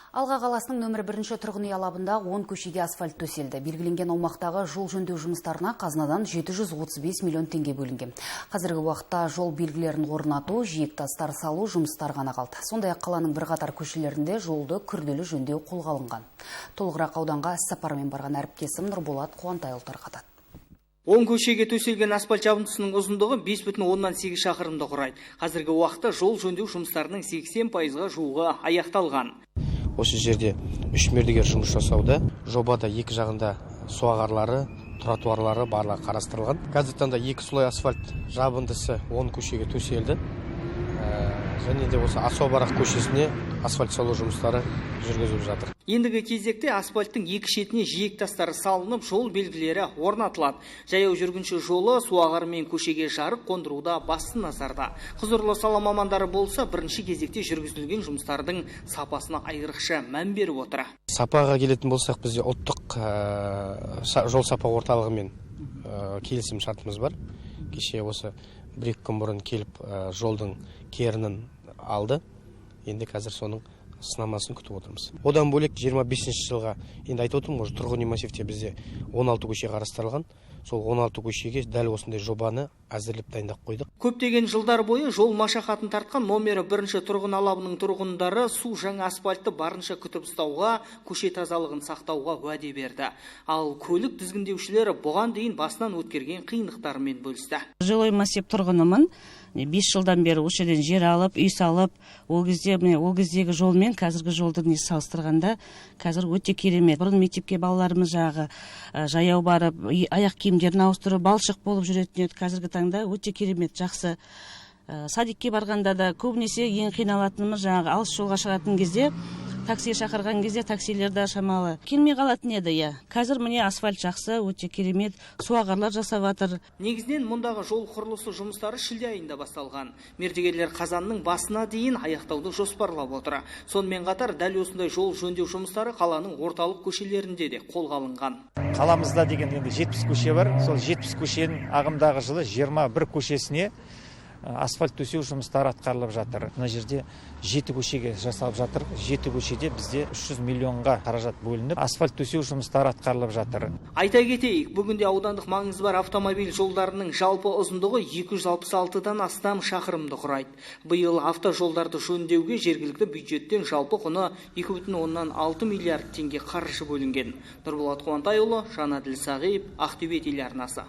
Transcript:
Алға қаласының нөмір 1 тұрғын үй алабында 10 көшеге асфальт төселді. Белгіленген аумақтағы жол жөндеу жұмыстарына қазынадан 735 миллион теңге бөлінген. Қазіргі уақытта жол белгілерін орнату, жиектастар салу жұмыстар ғана қалды. Сондай-ақ қаланың бірқатар көшелерінде жолды күрделі жөндеу қолға алынған. Толығырақ ауданға іс-сапармен барған әріптесім Нұрболат Қуантайұлы тарқатады. 10 көшеге төселген асфальт жабындысының ұзындығы 5,8 шақырымды құрайды. Қазіргі уақытта жол жөндеу жұмыстарының 80%-ға жуығы аяқталған. Осы жерде 3 мердігер жұмыс жасауда. Жобада екі жағында суағарлары, тротуарлары барлығы қарастырылған. Қазіргі таңда 2 слой асфальт жабындысы 10 көшеге төселді. Және де осы Асаубарақ көшесіне асфальт салу жұмыстары жүргізіліп жатыр. Ендігі кезекте асфальттың екі шетіне жиектастары салынып, жол белгілері орнатылады. Жаяу жүргінші жолы суағар мен көшеге жарық қондыруда басты назарда. Құзырлы сала мамандары болса, бірінші кезекте жүргізілген жұмыстардың сапасына айрықша мән беріп отыр. Сапаға келетін болсақ, бізде ұлттық жол сапа орталығымен келісім шартымыз бар. Кеше осы 1-2 күн бұрын келіп жолдың керінін алды. Енді қазір соның сынамасын күтіп отырмыз. Одан бөлек 25 жылға, енді айтып отырмын, тұрғын үй массивте бізде 16 көше қарастырылған. Сол 16 көшеге дәл осындай жобаны әзірлеп дайындап қойдық. Көптеген жылдар бойы жол машақатын тартқан номері 1 тұрғын алабының тұрғындары су жаңа асфальтты барынша күтіп ұстауға, көше тазалығын сақтауға уәде берді. Ал көлік тізгіндеушілері бұған дейін басынан өткерген қиындықтарымен бөлісті. Жилой массив тұрғынымын. 5 жылдан бері осы жерден жер алып, үй салып, ол кездегі жолмен қазіргі жолды салыстырғанда қазір өте керемет. Бұрын мектепке балаларымыз жаяу барып, аяқ киімдерін ауыстырып, балшық болып жүретін еді. Қазіргі таңда өте керемет, жақсы. Садикке барғанда да көбінесе ең қиналатынымыз алыс жолға шығатын кезде, такси шақырған кезде таксилерді шамалы келмей қалатын еді. Қазір міне асфальт жақсы, өте керемет, суағарлар жасап жатыр. Негізінен мұндағы жол құрылысы жұмыстары шілде айында басталған. Мердігерлер қазанның басына дейін аяқтауды жоспарлап отыр. Сонымен қатар дәл осындай жол жөндеу жұмыстары қаланың орталық көшелерінде де қолға алынған. Қаламызда деген 70 көше бар. Сол 70 көшенің ағымдағы жылы 21 көшесіне асфальт төсеу жұмыстары атқарылып жатыр. Мына жерде 7 көшеге жасалып жатыр. 7 көшеде бізде 300 миллионға қаражат бөлініп, асфальт төсеу жұмыстары атқарылып жатыр. Айта кетейік, бүгінде аудандық маңызы бар автомобиль жолдарының жалпы ұзындығы 266-дан астам шақырымды құрайды. Биыл автожолдарды жөндеуге жергілікті бюджеттен жалпы құны 2,6 миллиард теңге қаржы бөлінген. Нұрболат Қуантайұлы, Жанаділ Сағиев, Ақтөбе телеарнасы.